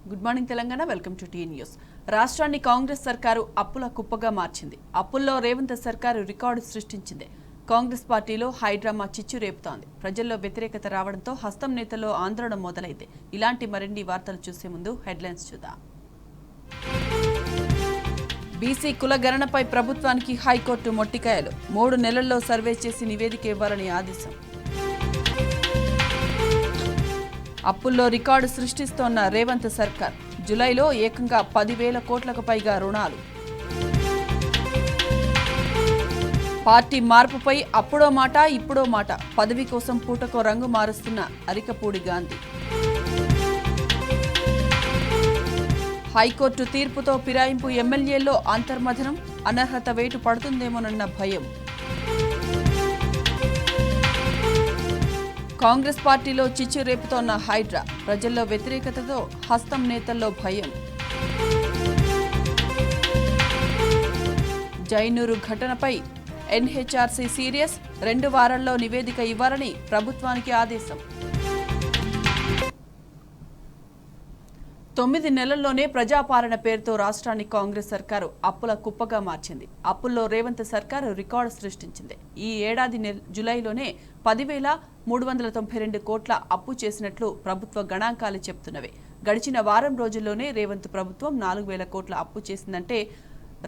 Good morning Telangana. Welcome to T News. రాష్ట్రాన్ని కాంగ్రెస్ సర్కారు అప్పుల కుప్పగా మార్చింది. అప్పుల్లో రేవంత్ సర్కారు రికార్డు సృష్టించింది. కాంగ్రెస్ పార్టీలో హైడ్రామా చిచ్చు రేపుతోంది. ప్రజల్లో వ్యతిరేకత రావడంతో హస్తం నేతల్లో ఆందోళన మొదలైంది. ఇలాంటి మరిన్ని వార్తలు చూసే ముందు హెడ్లైన్స్ చూద్దాం. బీసీ కుల గణనపై ప్రభుత్వానికి హైకోర్టు మొట్టికాయలు. 3 నెలల్లో సర్వే చేసి నివేదిక ఇవ్వాలని ఆదేశం. అప్పుల్లో రికార్డు సృష్టిస్తోన్న రేవంత్ సర్కార్. జులైలో ఏకంగా 10,000 కోట్లకు పైగా రుణాలు. పార్టీ మార్పుపై అప్పుడో మాట ఇప్పుడో మాట. పదవి కోసం పూటకో రంగు మారుస్తున్న అరికపూడి గాంధీ. హైకోర్టు తీర్పుతో ఫిరాయింపు ఎమ్మెల్యేల్లో అంతర్మథనం. అనర్హత వేటు పడుతుందేమోనన్న భయం. కాంగ్రెస్ పార్టీలో చిచ్చు రేపుతోన్న హైడ్రా. ప్రజల్లో వ్యతిరేకతతో హస్తం నేతల్లో భయం. జైనూరు ఘటనపై ఎన్హెచ్ఆర్సీ సీరియస్. 2 వారాల్లో నివేదిక ఇవ్వాలని ప్రభుత్వానికి ఆదేశం. 9 నెలల్లోనే ప్రజాపాలన పేరుతో రాష్ట్రాన్ని కాంగ్రెస్ సర్కారు అప్పుల కుప్పగా మార్చింది. అప్పుల్లో రేవంత్ సర్కారు రికార్డు సృష్టించింది. ఈ ఏడాది జులైలోనే 10,392 కోట్ల అప్పు చేసినట్లు ప్రభుత్వ గణాంకాలు చెబుతున్నవి. గడిచిన వారం రోజుల్లోనే రేవంత్ ప్రభుత్వం 4,000 కోట్ల అప్పు చేసిందంటే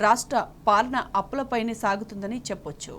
రాష్ట్ర పాలన అప్పులపైనే సాగుతుందని చెప్పొచ్చు.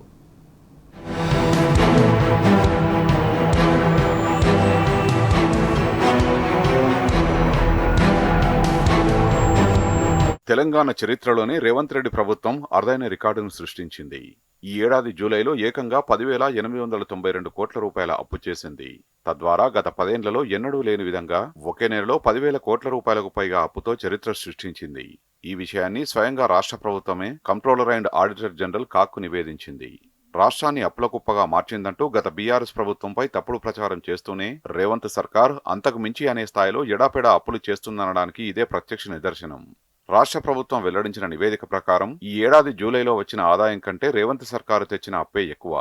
తెలంగాణ చరిత్రలోనే రేవంత్ రెడ్డి ప్రభుత్వం అరుదైన రికార్డును సృష్టించింది. ఈ ఏడాది జూలైలో ఏకంగా 10,892 కోట్ల రూపాయల అప్పు చేసింది. తద్వారా గత 10 ఏళ్లలో ఎన్నడూ లేని విధంగా ఒకే నెలలో 10,000 కోట్ల రూపాయలకు పైగా అప్పుతో చరిత్ర సృష్టించింది. ఈ విషయాన్ని స్వయంగా రాష్ట్ర ప్రభుత్వమే కంప్ట్రోలర్ అండ్ ఆడిటర్ జనరల్ కాక్కు నివేదించింది. రాష్ట్రాన్ని అప్పుల కుప్పగా మార్చిందంటూ గత బీఆర్ఎస్ ప్రభుత్వంపై తప్పుడు ప్రచారం చేస్తూనే రేవంత్ సర్కార్ అంతకు మించి అనే స్థాయిలో ఎడాపెడా అప్పులు చేస్తుందనడానికి ఇదే ప్రత్యక్ష నిదర్శనం. రాష్ట్ర ప్రభుత్వం వెల్లడించిన నివేదిక ప్రకారం ఈ ఏడాది జూలైలో వచ్చిన ఆదాయం కంటే రేవంత్ సర్కారు తెచ్చిన అప్పే ఎక్కువ.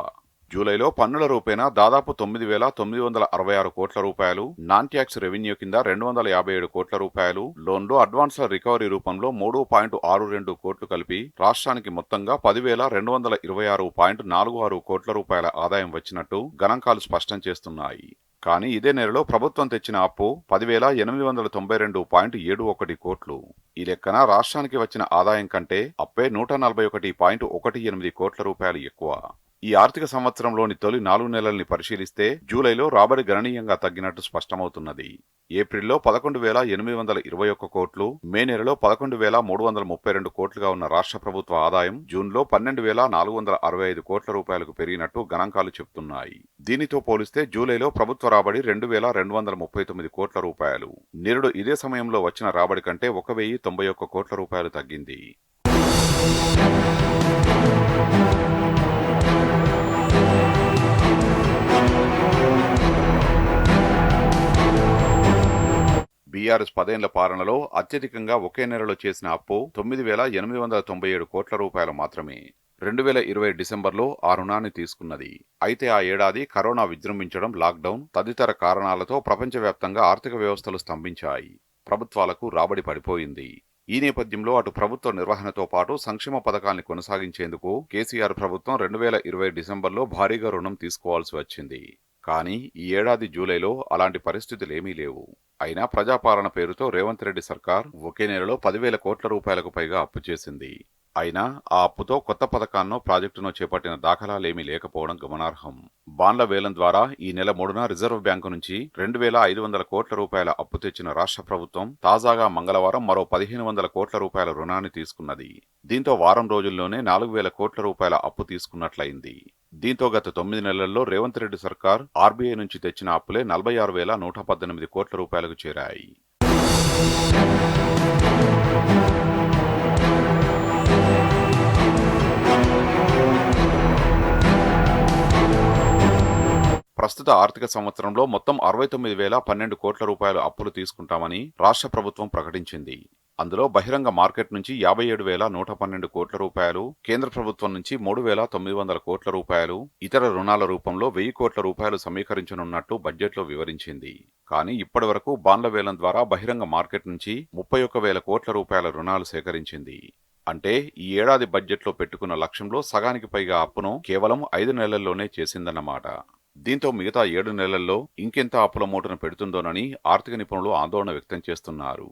జూలైలో పన్నుల రూపేణా దాదాపు 9,966 కోట్ల రూపాయలు, నాన్ ట్యాక్స్ రెవెన్యూ కింద 257 కోట్ల రూపాయలు, లోన్లు అడ్వాన్స్ల రికవరీ రూపంలో 3.62 కోట్లు కలిపి రాష్ట్రానికి మొత్తంగా 10,226.46 కోట్ల రూపాయల ఆదాయం వచ్చినట్టు గణాంకాలు స్పష్టం చేస్తున్నాయి. కానీ ఇదే నెలలో ప్రభుత్వం తెచ్చిన అప్పు 10,892.71 కోట్లు. ఈ లెక్కన రాష్ట్రానికి వచ్చిన ఆదాయం కంటే అప్పే 141.18 కోట్ల రూపాయలు ఎక్కువ. ఈ ఆర్థిక సంవత్సరంలోని తొలి 4 నెలల్ని పరిశీలిస్తే జూలైలో రాబడి గణనీయంగా తగ్గినట్టు స్పష్టమవుతున్నది. ఏప్రిల్లో 11,821 కోట్లు, మే నెలలో 11,332 కోట్లుగా ఉన్న రాష్ట్ర ప్రభుత్వ ఆదాయం జూన్లో 12,465 కోట్ల రూపాయలకు పెరిగినట్టు గణాంకాలు చెబుతున్నాయి. దీనితో పోలిస్తే జూలైలో ప్రభుత్వ రాబడి 2,239 కోట్ల రూపాయలు. నిరుడు ఇదే సమయంలో వచ్చిన రాబడి కంటే 1,091 కోట్ల రూపాయలు తగ్గింది. బీఆర్ఎస్ 10 ఏళ్ల పాలనలో అత్యధికంగా ఒకే నెలలో చేసిన అప్పు 9,897 కోట్ల రూపాయలు మాత్రమే. 2020 డిసెంబర్లో ఆ రుణాన్ని తీసుకున్నది. అయితే ఆ ఏడాది కరోనా విజృంభించడం, లాక్డౌన్ తదితర కారణాలతో ప్రపంచవ్యాప్తంగా ఆర్థిక వ్యవస్థలు స్తంభించాయి. ప్రభుత్వాలకు రాబడి పడిపోయింది. ఈ నేపథ్యంలో అటు ప్రభుత్వ నిర్వహణతో పాటు సంక్షేమ పథకాల్ని కొనసాగించేందుకు కేసీఆర్ ప్రభుత్వం 2020 డిసెంబర్లో భారీగా రుణం తీసుకోవాల్సి వచ్చింది. కానీ ఈ ఏడాది జూలైలో అలాంటి పరిస్థితులేమీ లేవు. అయినా ప్రజాపాలన పేరుతో రేవంత్ రెడ్డి సర్కార్ ఒకే నెలలో 10,000 కోట్ల రూపాయలకు పైగా అప్పు చేసింది. అయినా ఆ అప్పుతో కొత్త పథకాన్నో ప్రాజెక్టునో చేపట్టిన దాఖలాలేమీ లేకపోవడం గమనార్హం. బాండ్ల వేలం ద్వారా ఈ నెల 3న రిజర్వ్ బ్యాంకు నుంచి 2,500 కోట్ల రూపాయల అప్పు తెచ్చిన రాష్ట్ర ప్రభుత్వం తాజాగా మంగళవారం మరో 1,500 కోట్ల రూపాయల రుణాన్ని తీసుకున్నది. దీంతో వారం రోజుల్లోనే 4,000 కోట్ల రూపాయల అప్పు తీసుకున్నట్లయింది. దీంతో గత 9 నెలల్లో రేవంత్ రెడ్డి సర్కార్ ఆర్బీఐ నుంచి తెచ్చిన అప్పులే 46,118 కోట్ల రూపాయలకు చేరాయి. ప్రస్తుత ఆర్థిక సంవత్సరంలో మొత్తం 69,012 కోట్ల రూపాయలు అప్పులు తీసుకుంటామని రాష్ట్ర ప్రభుత్వం ప్రకటించింది. అందులో బహిరంగ మార్కెట్ నుంచి 57,112 కోట్ల రూపాయలు, కేంద్ర ప్రభుత్వం నుంచి 3,900 కోట్ల రూపాయలు, ఇతర రుణాల రూపంలో 1000 కోట్ల రూపాయలు సమీకరించనున్నట్టు బడ్జెట్లో వివరించింది. కానీ ఇప్పటివరకు బాండ్ల వేలం ద్వారా బహిరంగ మార్కెట్ నుంచి 31,000 కోట్ల రూపాయల రుణాలు సేకరించింది. అంటే ఈ ఏడాది బడ్జెట్లో పెట్టుకున్న లక్ష్యంలో సగానికి పైగా అప్పును కేవలం 5 నెలల్లోనే చేసిందన్నమాట. దీంతో మిగతా 7 నెలల్లో ఇంకెంత అప్పుల మూటను పెడుతుందోనని ఆర్థిక నిపుణులు ఆందోళన వ్యక్తం చేస్తున్నారు.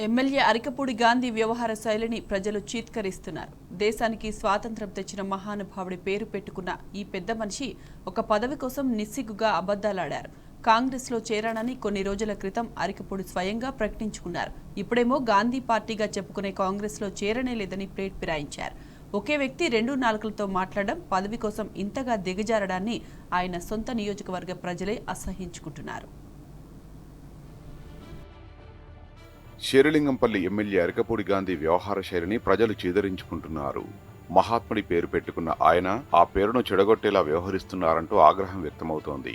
ఎమ్మెల్యే అరికపూడి గాంధీ వ్యవహార శైలిని ప్రజలు చీత్కరిస్తున్నారు. దేశానికి స్వాతంత్ర్యం తెచ్చిన మహానుభావుడి పేరు పెట్టుకున్న ఈ పెద్ద మనిషి ఒక పదవి కోసం నిస్సిగ్గుగా అబద్దాలాడారు. కాంగ్రెస్లో చేరానని కొన్ని రోజుల క్రితం అరికపూడి స్వయంగా ప్రకటించుకున్నారు. ఇప్పుడేమో గాంధీ పార్టీగా చెప్పుకునే కాంగ్రెస్లో చేరనే లేదని ప్లేట్ ఫిరాయించారు. ఒకే వ్యక్తి 2 నాలుకలతో మాట్లాడడం, పదవి కోసం ఇంతగా దిగజారడాన్ని ఆయన సొంత నియోజకవర్గ ప్రజలే అసహ్యించుకుంటున్నారు. శేరిలింగంపల్లి ఎమ్మెల్యే అరికపూడి గాంధీ వ్యవహార శైలిని ప్రజలు చీదరించుకుంటున్నారు. మహాత్ముడి పేరు పెట్టుకున్న ఆయన ఆ పేరును చెడగొట్టేలా వ్యవహరిస్తున్నారంటూ ఆగ్రహం వ్యక్తమవుతోంది.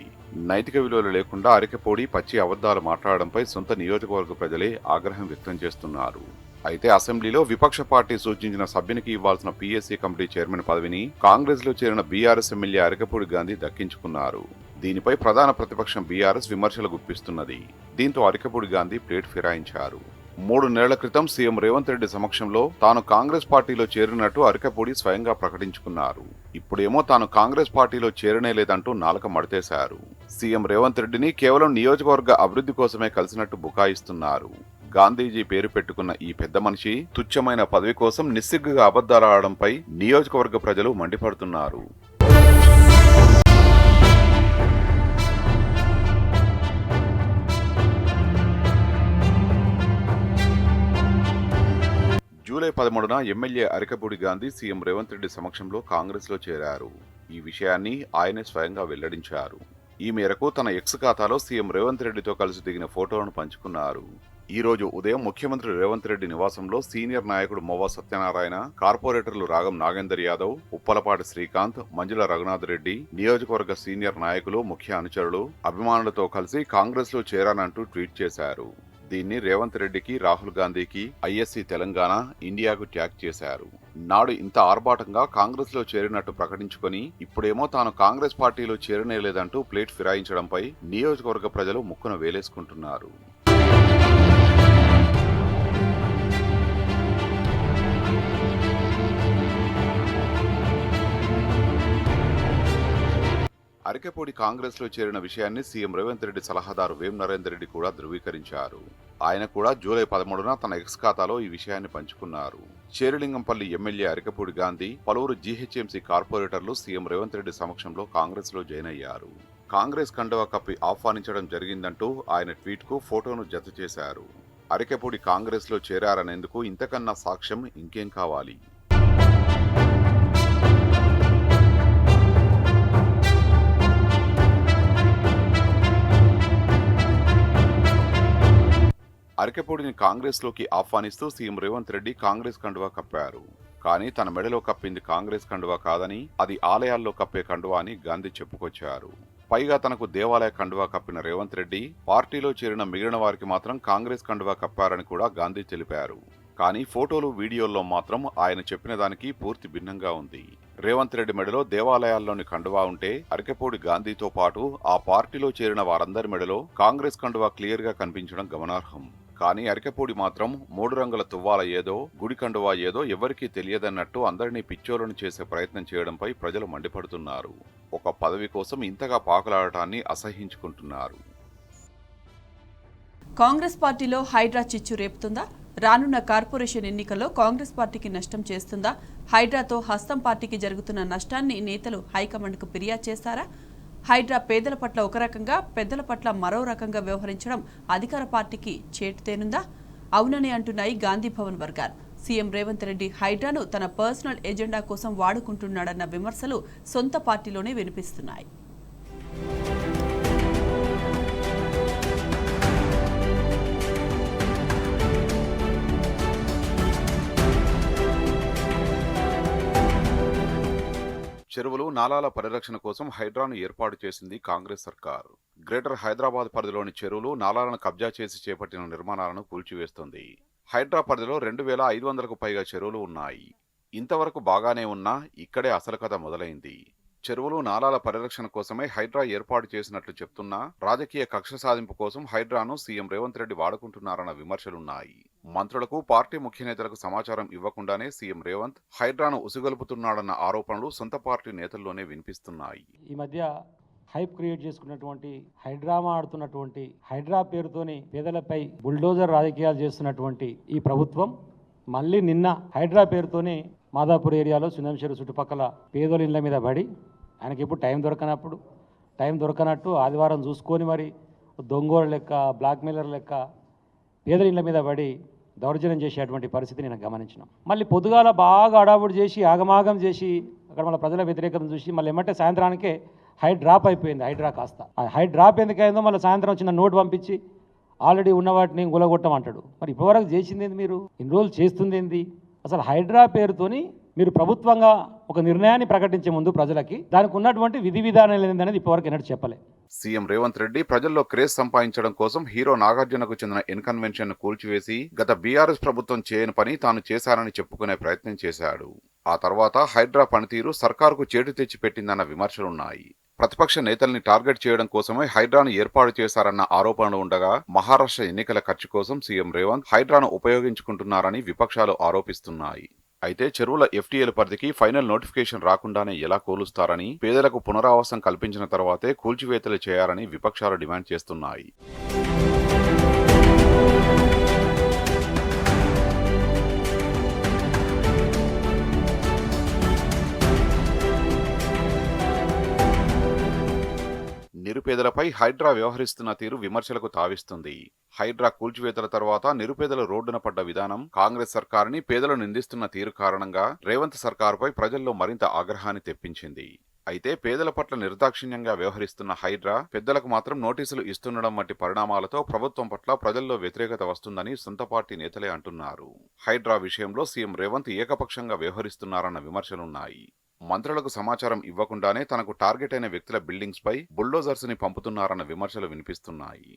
నైతిక విలువలు లేకుండా అరికపూడి పచ్చి అబద్ధాలు మాట్లాడడంపై సొంత నియోజకవర్గ ప్రజలే ఆగ్రహం వ్యక్తం చేస్తున్నారు. అయితే అసెంబ్లీలో విపక్ష పార్టీ సూచించిన సభ్యునికి ఇవ్వాల్సిన పీఎస్సీ కమిటీ చైర్మన్ పదవిని కాంగ్రెస్ లో చేరిన బీఆర్ఎస్ ఎమ్మెల్యే అరికపూడి గాంధీ దక్కించుకున్నారు. దీనిపై ప్రధాన ప్రతిపక్షం బీఆర్ఎస్ విమర్శలు గుప్పిస్తున్నది. దీంతో అరికపూడి గాంధీ ప్లేట్ ఫిరాయించారు. 3 నెలల క్రితం సీఎం రేవంత్ రెడ్డి సమక్షంలో తాను కాంగ్రెస్ పార్టీలో చేరినట్టు అరికపూడి స్వయంగా ప్రకటించుకున్నారు. ఇప్పుడేమో తాను కాంగ్రెస్ పార్టీలో చేరనే లేదంటూ నాలుక మడతేశారు. సీఎం రేవంత్ రెడ్డిని కేవలం నియోజకవర్గ అభివృద్ధి కోసమే కలిసినట్టు బుకాయిస్తున్నారు. గాంధీజీ పేరు పెట్టుకున్న ఈ పెద్ద మనిషి తుచ్చమైన పదవి కోసం నిస్సిగ్గుగా అబద్ధాలాడడంపై నియోజకవర్గ ప్రజలు మండిపడుతున్నారు. జూలై 13న ఎమ్మెల్యే అరికపూడి గాంధీ సీఎం రేవంత్ రెడ్డి సమక్షంలో కాంగ్రెస్ లో చేరారు. ఈ విషయాన్ని ఆయనే స్వయంగా వెల్లడించారు. ఈ మేరకు తన ఎక్స్ ఖాతాలో సీఎం రేవంత్ రెడ్డితో కలిసి దిగిన ఫోటోలను పంచుకున్నారు. ఈ రోజు ఉదయం ముఖ్యమంత్రి రేవంత్ రెడ్డి నివాసంలో సీనియర్ నాయకుడు మొవ్వ సత్యనారాయణ, కార్పొరేటర్లు రాగం నాగేందర్ యాదవ్, ఉప్పలపాటి శ్రీకాంత్, మంజుల రఘునాథ్ రెడ్డి, నియోజకవర్గ సీనియర్ నాయకులు, ముఖ్య అనుచరులు, అభిమానులతో కలిసి కాంగ్రెస్ లో చేరానంటూ ట్వీట్ చేశారు. దీన్ని రేవంత్ రెడ్డికి, రాహుల్ గాంధీకి, ఐఎస్సీ తెలంగాణ, ఇండియాకు ట్యాగ్ చేశారు. నాడు ఇంత ఆర్భాటంగా కాంగ్రెస్ లో చేరినట్టు ప్రకటించుకొని ఇప్పుడేమో తాను కాంగ్రెస్ పార్టీలో చేరనే లేదంటూ ప్లేట్ ఫిరాయించడంపై నియోజకవర్గ ప్రజలు ముక్కున వేలేసుకుంటున్నారు. అరికపూడి కాంగ్రెస్ లో చేరిన విషయాన్ని సీఎం రేవంత్ రెడ్డి సలహాదారు వేం నరేందర్ రెడ్డి కూడా ధృవీకరించారు. ఆయన కూడా జూలై 13న తన ఎక్స్ ఖాతాలో ఈ విషయాన్ని పంచుకున్నారు. శేరిలింగంపల్లి ఎమ్మెల్యే అరికపూడి గాంధీ పలువురు జీహెచ్ఎంసీ కార్పొరేటర్లు సీఎం రేవంత్ రెడ్డి సమక్షంలో కాంగ్రెస్ లో జాయిన్ అయ్యారు. కాంగ్రెస్ కండువా కప్పి ఆహ్వానించడం జరిగిందంటూ ఆయన ట్వీట్ కు ఫోటోను జత చేశారు. అరికపూడి కాంగ్రెస్ లో చేరారనేందుకు ఇంతకన్నా సాక్ష్యం ఇంకేం కావాలి? అరికపూడిని కాంగ్రెస్ లోకి ఆహ్వానిస్తూ సీఎం రేవంత్ రెడ్డి కాంగ్రెస్ కండువా కప్పారు. కానీ తన మెడలో కప్పింది కాంగ్రెస్ కండువా కాదని, అది ఆలయాల్లో కప్పే కండువా అని గాంధీ చెప్పుకొచ్చారు. పైగా తనకు దేవాలయ కండువా కప్పిన రేవంత్ రెడ్డి పార్టీలో చేరిన మిగిలిన వారికి మాత్రం కాంగ్రెస్ కండువా కప్పారని కూడా గాంధీ తెలిపారు. కానీ ఫోటోలు, వీడియోల్లో మాత్రం ఆయన చెప్పిన దానికి పూర్తి భిన్నంగా ఉంది. రేవంత్ రెడ్డి మెడలో దేవాలయాల్లోని కండువా ఉంటే అరికపూడి గాంధీతో పాటు ఆ పార్టీలో చేరిన వారందరి మెడలో కాంగ్రెస్ కండువా క్లియర్ గా కనిపించడం గమనార్హం. కానీ అరికపూడి మాత్రం 3 రంగుల తువ్వాల ఏదో, గుడి కండువా ఏదో ఎవరికీ తెలియదన్నట్టు అందరినీ పిచ్చోలను చేసే ప్రయత్నం చేయడంపై ప్రజలు మండిపడుతున్నారు. ఒక పదవి కోసం ఇంతగా పాకులాడటాన్ని అసహ్యించుకుంటున్నారు. కాంగ్రెస్ పార్టీలో హైడ్రా చిచ్చు రేపుతుందా? రానున్న కార్పొరేషన్ ఎన్నికల్లో కాంగ్రెస్ పార్టీకి నష్టం చేస్తుందా? హైడ్రాతో హస్తం పార్టీకి జరుగుతున్న నష్టాన్ని నేతలు హైకమాండ్కు ఫిర్యాదు చేస్తారా? హైడ్రా పేదల పట్ల ఒక రకంగా, పెద్దల పట్ల మరో రకంగా వ్యవహరించడం అధికార పార్టీకి చేటుతేనుందా? అవునని అంటున్నాయి గాంధీ భవన్ వర్గాలు. సీఎం రేవంత్ రెడ్డి హైడ్రాను తన పర్సనల్ ఎజెండా కోసం వాడుకుంటున్నాడన్న విమర్శలు సొంత పార్టీలోనే వినిపిస్తున్నాయి. చెరువులు నాలాల పరిరక్షణ కోసం హైడ్రాను ఏర్పాటు చేసింది కాంగ్రెస్ సర్కార్. గ్రేటర్ హైదరాబాద్ పరిధిలోని చెరువులు నాలాలను కబ్జా చేసి చేపట్టిన నిర్మాణాలను కూల్చివేస్తుంది. హైడ్రా పరిధిలో 2,500కు పైగా చెరువులు ఉన్నాయి. ఇంతవరకు బాగానే ఉన్నా ఇక్కడే అసలు కథ మొదలైంది. చెరువులు నాలాల పరిరక్షణ కోసమే హైడ్రా ఏర్పాటు చేసినట్లు చెప్తున్నా రాజకీయ కక్ష సాధింపు కోసం హైడ్రాను సీఎం రేవంత్ రెడ్డి వాడుకుంటున్నారన్న విమర్శలున్నాయి. మంత్రులకు, పార్టీ ముఖ్య నేతలకు సమాచారం ఇవ్వకుండానే సీఎం రేవంత్ హైడ్రాను ఉసిగొల్పుతున్నాడన్న ఆరోపణలు సొంత పార్టీ నేతల్లోనే వినిపిస్తున్నాయి. ఈ మధ్య హైప్ క్రియేట్ చేసుకున్నటువంటి హైడ్రామా ఆడుతున్నటువంటి హైడ్రా పేరుతోని పేదలపై బుల్డోజర్ రాజకీయాలు చేస్తున్నటువంటి ఈ ప్రభుత్వం మళ్ళీ నిన్న హైడ్రా పేరుతోని మాదాపూర్ ఏరియాలో సుందంశేరు చుట్టుపక్కల పేదోళ్ళ ఇళ్ల మీద పడి ఆయనకి ఎప్పుడు టైం దొరకనట్టు ఆదివారం చూసుకొని మరి దొంగోళ్ళ లెక్క, బ్లాక్మెయిలర్ లెక్క పేదల ఇళ్ల మీద పడి దౌర్జన్యం చేసేటువంటి పరిస్థితి నేను గమనించినాం. మళ్ళీ పొద్దుగాల బాగా అడావుడు చేసి ఆగమాగం చేసి అక్కడ మళ్ళీ ప్రజల వ్యతిరేకతను చూసి మళ్ళీ ఏమంటే సాయంత్రానికే హై డ్రాప్ అయిపోయింది. హైడ్రా కాస్త హై డ్రాప్ ఎందుకైందో మళ్ళీ సాయంత్రం వచ్చిన నోటు పంపించి ఆల్రెడీ ఉన్న వాటిని గులగొట్టమంటాడు. మరి ఇప్పటివరకు చేసింది ఏంది? మీరు ఇన్ని రోజులు చేస్తుంది ఏంది? అసలు హైడ్రా పేరుతోని మీరు ప్రభుత్వంగా ఒక నిర్ణయాన్ని ప్రకటించే ముందు ప్రజలకి దానికి ఉన్నటువంటి విధి విధానాలు ఏందనేది ఇప్పటివరకు ఎన్నడూ చెప్పలే. సీఎం రేవంత్ రెడ్డి ప్రజల్లో క్రేజ్ సంపాదించడం కోసం హీరో నాగార్జునకు చెందిన ఇన్కన్వెన్షన్ ను కూల్చివేసి గత బీఆర్ఎస్ ప్రభుత్వం చేయని పని తాను చేశానని చెప్పుకునే ప్రయత్నం చేశాడు. ఆ తర్వాత హైడ్రా పనితీరు సర్కారుకు చేటు తెచ్చి పెట్టిందన్న విమర్శలున్నాయి. ప్రతిపక్ష నేతల్ని టార్గెట్ చేయడం కోసమే హైడ్రాను ఏర్పాటు చేశారన్న ఆరోపణలు ఉండగా మహారాష్ట్ర ఎన్నికల ఖర్చు కోసం సీఎం రేవంత్ హైడ్రాను ఉపయోగించుకుంటున్నారని విపక్షాలు ఆరోపిస్తున్నాయి. అయితే చెరువుల ఎఫ్టీఎల్ పరిధికి ఫైనల్ నోటిఫికేషన్ రాకుండానే ఎలా కూలుస్తారని, పేదలకు పునరావాసం కల్పించిన తర్వాతే కూల్చివేతలు చేయాలని విపక్షాలు డిమాండ్ చేస్తున్నాయి. నిరుపేదలపై హైడ్రా వ్యవహరిస్తున్న తీరు విమర్శలకు తావిస్తుంది. హైడ్రా కూల్చివేతల తర్వాత నిరుపేదలు రోడ్డున పడ్డ విధానం, కాంగ్రెస్ సర్కారుని పేదలు నిందిస్తున్న తీరు కారణంగా రేవంత్ సర్కారుపై ప్రజల్లో మరింత ఆగ్రహాన్ని తెప్పించింది. అయితే పేదల పట్ల నిర్దాక్షిణ్యంగా వ్యవహరిస్తున్న హైడ్రా పెద్దలకు మాత్రం నోటీసులు ఇస్తుండడం వంటి పరిణామాలతో ప్రభుత్వం పట్ల ప్రజల్లో వ్యతిరేకత వస్తుందని సొంత పార్టీ నేతలే అంటున్నారు. హైడ్రా విషయంలో సీఎం రేవంత్ ఏకపక్షంగా వ్యవహరిస్తున్నారన్న విమర్శలున్నాయి. మంత్రులకు సమాచారం ఇవ్వకుండానే తనకు టార్గెట్ అయిన వ్యక్తుల బిల్డింగ్స్ పై బుల్డోజర్స్ ని పంపుతున్నారన్న విమర్శలు వినిపిస్తున్నాయి.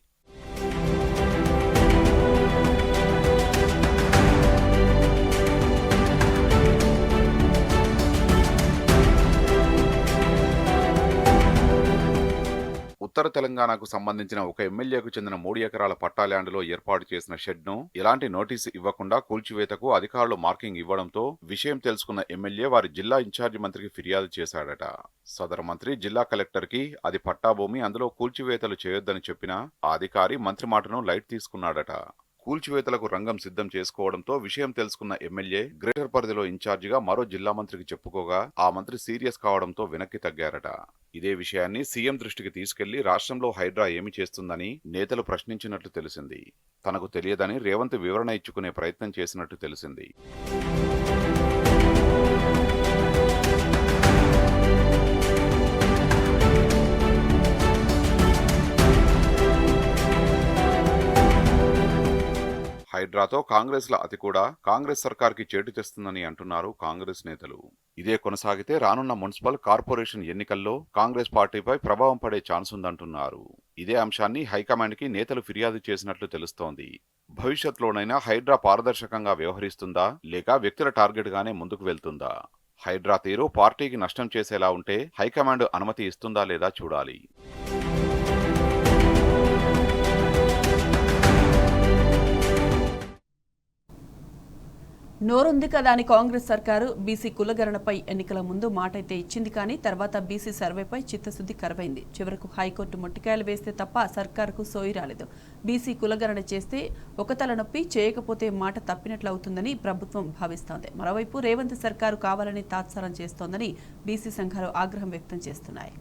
ఉత్తర తెలంగాణకు సంబంధించిన ఒక ఎమ్మెల్యేకు చెందిన 3 ఎకరాల పట్టా ల్యాండ్లో ఏర్పాటు చేసిన షెడ్ను ఎలాంటి నోటీసు ఇవ్వకుండా కూల్చివేతకు అధికారులు మార్కింగ్ ఇవ్వడంతో విషయం తెలుసుకున్న ఎమ్మెల్యే వారి జిల్లా ఇన్ఛార్జి మంత్రికి ఫిర్యాదు చేశాడట. సదరు మంత్రి జిల్లా కలెక్టర్కి అది పట్టాభూమి, అందులో కూల్చివేతలు చేయొద్దని చెప్పినా ఆ అధికారి మంత్రి మాటను లైట్ తీసుకున్నాడట. కూల్చివేతలకు రంగం సిద్ధం చేసుకోవడంతో విషయం తెలుసుకున్న ఎమ్మెల్యే గ్రేటర్ పరిధిలో ఇన్ఛార్జిగా మరో జిల్లా మంత్రికి చెప్పుకోగా ఆ మంత్రి సీరియస్ కావడంతో వెనక్కి తగ్గారట. ఇదే విషయాన్ని సీఎం దృష్టికి తీసుకెళ్లి రాష్ట్రంలో హైడ్రా ఏమి చేస్తుందని నేతలు ప్రశ్నించినట్లు తెలిసింది. తనకు తెలియదని రేవంత్ వివరణ ఇచ్చుకునే ప్రయత్నం చేసినట్టు తెలిసింది. హైడ్రాతో కాంగ్రెస్ల అతి కూడా కాంగ్రెస్ సర్కార్కి చేటు తెస్తుందని అంటున్నారు కాంగ్రెస్ నేతలు. ఇదే కొనసాగితే రానున్న మున్సిపల్, కార్పొరేషన్ ఎన్నికల్లో కాంగ్రెస్ పార్టీపై ప్రభావం పడే ఛాన్స్ ఉందంటున్నారు. ఇదే అంశాన్ని హైకమాండ్కి నేతలు ఫిర్యాదు చేసినట్లు తెలుస్తోంది. భవిష్యత్తులోనైనా హైడ్రా పారదర్శకంగా వ్యవహరిస్తుందా లేక వ్యక్తుల టార్గెట్ గానే ముందుకు వెళ్తుందా? హైడ్రా తీరు పార్టీకి నష్టం చేసేలా ఉంటే హైకమాండ్ అనుమతి ఇస్తుందా లేదా చూడాలి. నోరుంది కదా అని కాంగ్రెస్ సర్కారు బీసీ కులగణనపై ఎన్నికల ముందు మాటైతే ఇచ్చింది, కానీ తర్వాత బీసీ సర్వేపై చిత్తశుద్ధి కరువైంది. చివరకు హైకోర్టు మొట్టికాయలు వేస్తే తప్ప సర్కారుకు సోయి రాలేదు. బీసీ కులగణన చేస్తే ఒక తలనొప్పి, చేయకపోతే మాట తప్పినట్లు అవుతుందని ప్రభుత్వం భావిస్తోంది. మరోవైపు రేవంత్ సర్కారు కావాలని తాత్సారం చేస్తోందని బీసీ సంఘాలు ఆగ్రహం వ్యక్తం చేస్తున్నాయి.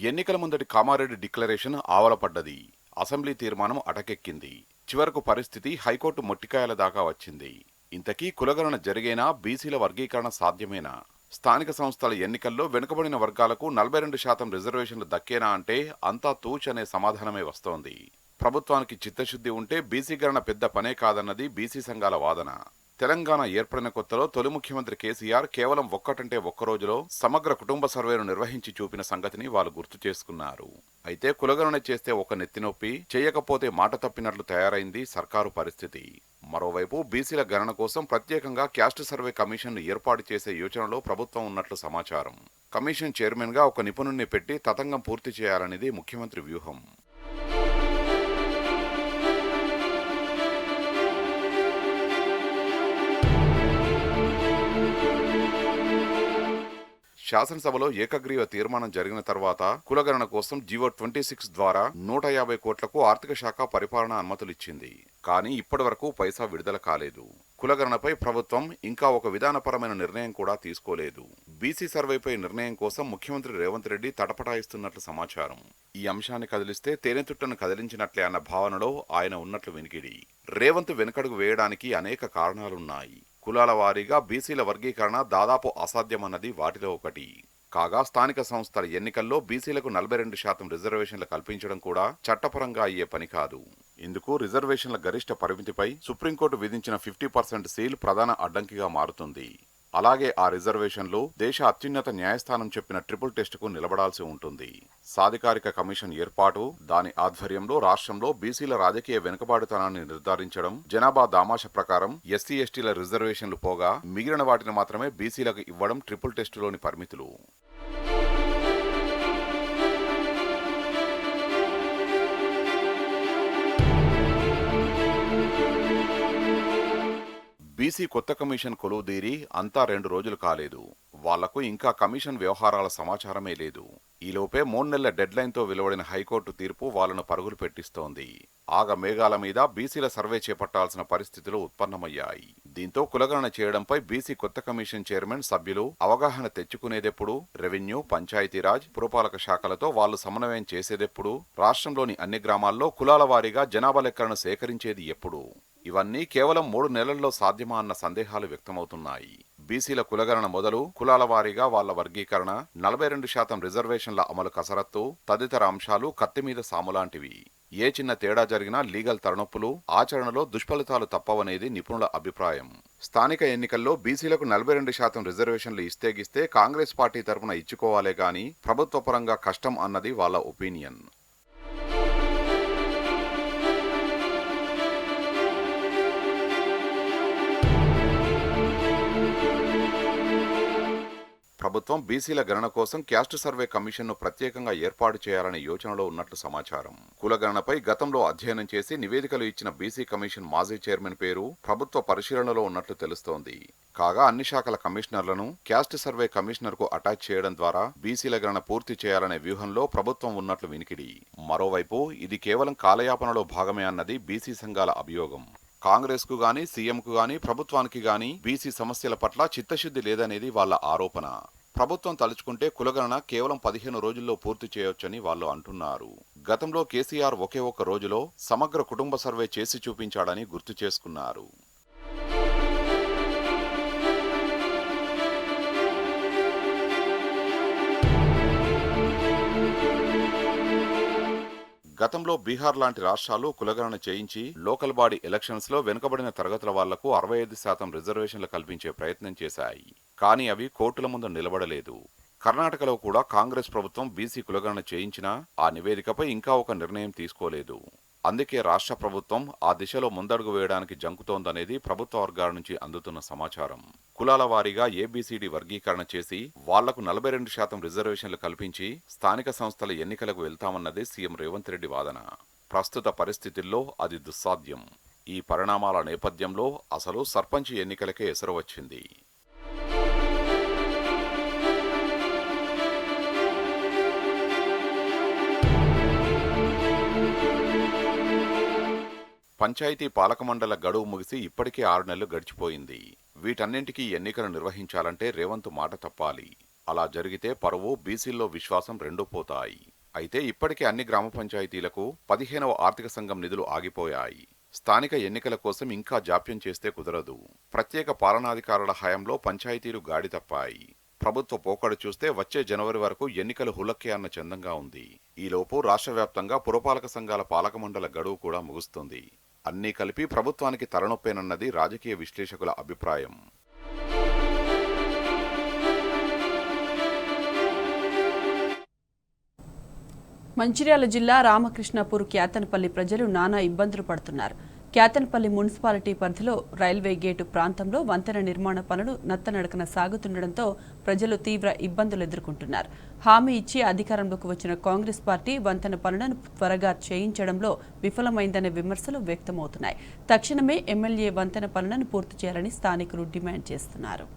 ఎన్నికల ముందటి కామారెడ్డి డిక్లరేషన్ ఆవలపడ్డది. అసెంబ్లీ తీర్మానం అటకెక్కింది. చివరకు పరిస్థితి హైకోర్టు మొట్టికాయల దాకా వచ్చింది. ఇంతకీ కులగణన జరిగేనా? బీసీల వర్గీకరణ సాధ్యమేనా? స్థానిక సంస్థల ఎన్నికల్లో వెనుకబడిన వర్గాలకు 42% రిజర్వేషన్లు దక్కేనా అంటే అంతా తూచ్ అనే సమాధానమే వస్తోంది. ప్రభుత్వానికి చిత్తశుద్ధి ఉంటే బీసీకరణ పెద్ద పనే కాదన్నది బీసీ సంఘాల వాదన. తెలంగాణ ఏర్పడిన కొత్తలో తొలి ముఖ్యమంత్రి కేసీఆర్ కేవలం ఒక్కటంటే ఒక్క రోజులో సమగ్ర కుటుంబ సర్వేను నిర్వహించి చూపిన సంగతిని వాళ్ళు గుర్తు చేసుకున్నారు. అయితే కులగణన చేస్తే ఒక నెత్తినొప్పి, చేయకపోతే మాట తప్పినట్లు తయారైంది సర్కారు పరిస్థితి. మరోవైపు బీసీల గణన కోసం ప్రత్యేకంగా క్యాస్ట్ సర్వే కమిషన్ను ఏర్పాటు చేసే యోచనలో ప్రభుత్వం ఉన్నట్లు సమాచారం. కమిషన్ చైర్మన్ గా ఒక నిపుణుణ్ణి పెట్టి తతంగం పూర్తి చేయాలనేది ముఖ్యమంత్రి వ్యూహం. శాసనసభలో ఏకగ్రీవ తీర్మానం జరిగిన తర్వాత కులగణన కోసం జీవో 26 ద్వారా 150 కోట్లకు ఆర్థిక శాఖ పరిపాలన అనుమతులిచ్చింది. కానీ ఇప్పటి వరకు పైసా విడుదల కాలేదు. కులగణనపై ప్రభుత్వం ఇంకా ఒక విధానపరమైన నిర్ణయం కూడా తీసుకోలేదు. బీసీ సర్వేపై నిర్ణయం కోసం ముఖ్యమంత్రి రేవంత్ రెడ్డి తటపటాయిస్తున్నట్లు సమాచారం. ఈ అంశాన్ని కదిలిస్తే తేనెతుట్టను కదిలించినట్లే అన్న భావనలో ఆయన ఉన్నట్లు వినికిడి. రేవంత్ వెనుకడుగు వేయడానికి అనేక కారణాలున్నాయి. కులాల వారీగా బీసీల వర్గీకరణ దాదాపు అసాధ్యమన్నది వాటిలో ఒకటి. కాగా స్థానిక సంస్థల ఎన్నికల్లో బీసీలకు 42% రిజర్వేషన్లు కల్పించడం కూడా చట్టపరంగా అయ్యే పని కాదు. ఇందుకు రిజర్వేషన్ల గరిష్ట పరిమితిపై సుప్రీంకోర్టు విధించిన 50% సీల్ ప్రధాన అడ్డంకిగా మారుతుంది. అలాగే ఆ రిజర్వేషన్లు దేశ అత్యున్నత న్యాయస్థానం చెప్పిన ట్రిపుల్ టెస్టుకు నిలబడాల్సి ఉంటుంది. సాధికారిక కమిషన్ ఏర్పాటు, దాని ఆధ్వర్యంలో రాష్ట్రంలో బీసీల రాజకీయ వెనుకబాటుతనాన్ని నిర్ధారించడం, జనాభా దామాష ప్రకారం ఎస్సీ ఎస్టీల రిజర్వేషన్లు పోగా మిగిలిన వాటిని మాత్రమే బీసీలకు ఇవ్వడం ట్రిపుల్ టెస్టులోని పరిమితులు. బీసీ కొత్త కమిషన్ కొలువుదీరి అంతా 2 రోజులు కాలేదు. వాళ్లకు ఇంకా కమిషన్ వ్యవహారాల సమాచారమే లేదు. ఈలోపే 3 నెలల డెడ్లైన్తో వెలువడిన హైకోర్టు తీర్పు వాళ్లను పరుగులు పెట్టిస్తోంది. ఆగ మేఘాల మీద బీసీల సర్వే చేపట్టాల్సిన పరిస్థితులు ఉత్పన్నమయ్యాయి. దీంతో కులగణన చేయడంపై బీసీ కొత్త కమిషన్ చైర్మన్ సభ్యులు అవగాహన తెచ్చుకునేదెప్పుడు, రెవెన్యూ, పంచాయతీరాజ్, పురపాలక శాఖలతో వాళ్లు సమన్వయం చేసేదెప్పుడు, రాష్ట్రంలోని అన్ని గ్రామాల్లో కులాల వారీగా జనాభా లెక్కలను సేకరించేది ఎప్పుడు? ఇవన్నీ కేవలం 3 నెలల్లో సాధ్యమా అన్న సందేహాలు వ్యక్తమవుతున్నాయి. బీసీల కులగణన మొదలు, కులాల వారీగా వాళ్ల వర్గీకరణ, 42% రిజర్వేషన్ల అమలు కసరత్తు తదితర అంశాలు కత్తిమీద సాములాంటివి. ఏ చిన్న తేడా జరిగినా లీగల్ తలనొప్పులు, ఆచరణలో దుష్ఫలితాలు తప్పవనేది నిపుణుల అభిప్రాయం. స్థానిక ఎన్నికల్లో బీసీలకు 42% రిజర్వేషన్లు ఇస్తేగిస్తే కాంగ్రెస్ పార్టీ తరఫున ఇచ్చుకోవాలే గాని ప్రభుత్వ పరంగా కష్టం అన్నది వాళ్ల ఒపీనియన్. ప్రభుత్వం బీసీల గణన కోసం క్యాస్ట్ సర్వే కమిషన్ను ప్రత్యేకంగా ఏర్పాటు చేయాలనే యోచనలో ఉన్నట్లు సమాచారం. కులగణనపై గతంలో అధ్యయనం చేసి నివేదికలు ఇచ్చిన బీసీ కమిషన్ మాజీ చైర్మన్ పేరు ప్రభుత్వ పరిశీలనలో ఉన్నట్లు తెలుస్తోంది. కాగా అన్ని శాఖల కమిషనర్లను క్యాస్ట్ సర్వే కమిషనర్కు అటాచ్ చేయడం ద్వారా బీసీల గణన పూర్తి చేయాలనే వ్యూహంలో ప్రభుత్వం ఉన్నట్లు వినికిడి. మరోవైపు ఇది కేవలం కాలయాపనలో భాగమే అన్నది బీసీ సంఘాల అభియోగం. కాంగ్రెస్ కు గాని, సీఎం కు గాని, ప్రభుత్వానికి గాని బీసీ సమస్యల పట్ల చిత్తశుద్ధి లేదనేది వాళ్ల ఆరోపణ. ప్రభుత్వం తలుచుకుంటే కులగణన కేవలం 15 రోజుల్లో పూర్తి చేయొచ్చని వాళ్ళు అంటున్నారు. గతంలో కేసీఆర్ ఒకే ఒక్క రోజులో సమగ్ర కుటుంబ సర్వే చేసి చూపించాడని గుర్తు చేసుకున్నారు. గతంలో బీహార్ లాంటి రాష్ట్రాలు కులగణన చేయించి లోకల్ బాడీ ఎలక్షన్స్ లో వెనుకబడిన తరగతుల వాళ్లకు 65% రిజర్వేషన్లు కల్పించే ప్రయత్నం చేశాయి. కానీ అవి కోర్టుల ముందు నిలబడలేదు. కర్ణాటకలో కూడా కాంగ్రెస్ ప్రభుత్వం బీసీ కులగణన చేయించినా ఆ నివేదికపై ఇంకా ఒక నిర్ణయం తీసుకోలేదు. అందుకే రాష్ట్ర ప్రభుత్వం ఆ దిశలో ముందడుగు వేయడానికి జంకుతోందనేది ప్రభుత్వ వర్గాల నుంచి అందుతున్న సమాచారం. కులాల వారీగా ఏబీసీడీ వర్గీకరణ చేసి వాళ్లకు 42% రిజర్వేషన్లు కల్పించి స్థానిక సంస్థల ఎన్నికలకు వెళ్తామన్నది సీఎం రేవంత్ రెడ్డి వాదన. ప్రస్తుత పరిస్థితుల్లో అది దుస్సాధ్యం. ఈ పరిణామాల నేపథ్యంలో అసలు సర్పంచ్ ఎన్నికలకే ఎసరు వచ్చింది. పంచాయతీ పాలక మండల గడువు ముగిసి ఇప్పటికే 6 నెలలు గడిచిపోయింది. వీటన్నింటికీ ఎన్నికలు నిర్వహించాలంటే రేవంత్ మాట తప్పాలి. అలా జరిగితే పరువు, బీసీల్లో విశ్వాసం రెండూ పోతాయి. అయితే ఇప్పటికే అన్ని గ్రామ పంచాయతీలకు 15వ ఆర్థిక సంఘం నిధులు ఆగిపోయాయి. స్థానిక ఎన్నికల కోసం ఇంకా జాప్యం చేస్తే కుదరదు. ప్రత్యేక పాలనాధికారుల హయాంలో పంచాయతీలు గాడి తప్పాయి. ప్రభుత్వ పోకడ చూస్తే వచ్చే జనవరి వరకు ఎన్నికలు హులక్కే అన్న చందంగా ఉంది. ఈలోపు రాష్ట్ర వ్యాప్తంగా పురపాలక సంఘాల పాలక మండల గడువు కూడా ముగుస్తుంది. అన్నీ కలిపి ప్రభుత్వానికి తలనొప్పేనన్నది రాజకీయ విశ్లేషకుల అభిప్రాయం. మంచిర్యాల జిల్లా రామకృష్ణాపూర్ క్యాతనపల్లి ప్రజలు నానా ఇబ్బందులు పడుతున్నారు. క్యాతనపల్లి మున్సిపాలిటీ పరిధిలో రైల్వే గేటు ప్రాంతంలో వంతెన నిర్మాణ పనులు నత్తనడకన సాగుతుండటంతో ప్రజలు తీవ్ర ఇబ్బందులు ఎదుర్కొంటున్నారు. హామీ ఇచ్చి అధికారంలోకి వచ్చిన కాంగ్రెస్ పార్టీ వంతెన పనులను త్వరగా చేయించడంలో విఫలమైందనే విమర్శలు వ్యక్తమవుతున్నాయి. తక్షణమే ఎమ్మెల్యే వంతెన పనులను పూర్తి చేయాలని స్థానికులు డిమాండ్ చేస్తున్నారు.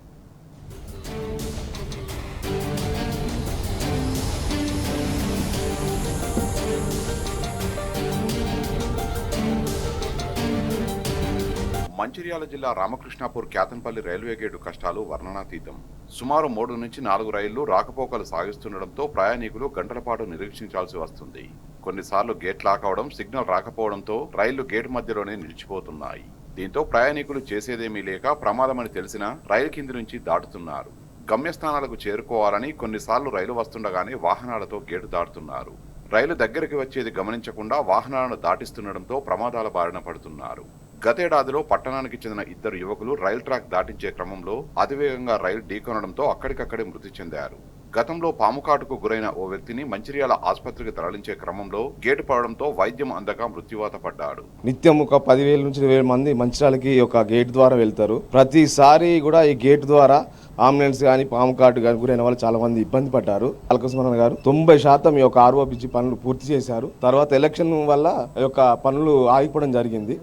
మంచిర్యాల జిల్లా రామకృష్ణాపూర్ క్యాతన్పల్లి రైల్వే గేటు కష్టాలు వర్ణనాతీతం. సుమారు 3 నుంచి 4 రైళ్లు రాకపోకలు సాగిస్తుండటంతో ప్రయాణికులు గంటల పాటు నిరీక్షించాల్సి వస్తుంది. కొన్నిసార్లు గేట్ లాక్ అవడం, సిగ్నల్ రాకపోవడంతో రైళ్లు గేటు మధ్యలోనే నిలిచిపోతున్నాయి. దీంతో ప్రయాణికులు చేసేదేమీ లేక ప్రమాదమని తెలిసినా రైలు కింది నుంచి దాటుతున్నారు. గమ్యస్థానాలకు చేరుకోవాలని కొన్నిసార్లు రైలు వస్తుండగానే వాహనాలతో గేటు దాటుతున్నారు. రైలు దగ్గరికి వచ్చేది గమనించకుండా వాహనాలను దాటిస్తుండటంతో ప్రమాదాల బారిన పడుతున్నారు. గతేడాదిలో పట్టణానికి చెందిన 2 యువకులు రైలు ట్రాక్ దాటించే క్రమంలో అతివేగంగా రైలు ఢీకొనడంతో అక్కడికక్కడే మృతి చెందారు. గతంలో పాముకాటుకు గురైన ఓ వ్యక్తిని మంచిర్యాల ఆసుపత్రికి తరలించే క్రమంలో గేటు పడడంతో వైద్యం అందక మృత్యువాత పడ్డాడు. నిత్యం ఒక 10,000 నుంచి 20,000 మంది మంచిర్యాలకి ఒక గేట్ ద్వారా వెళ్తారు. ప్రతిసారి కూడా ఈ గేట్ ద్వారా అంబులెన్స్ కానీ పాముకాటు కానీ గురైన వాళ్ళు చాలా మంది ఇబ్బంది పడ్డారు. అల్కస్మరణ గారు 90% ఈ యొక్క ఆర్ఓపిజి పనులు పూర్తి చేశారు. తర్వాత ఎలక్షన్ వల్ల ఈ యొక్క పనులు ఆగిపోవడం జరిగింది.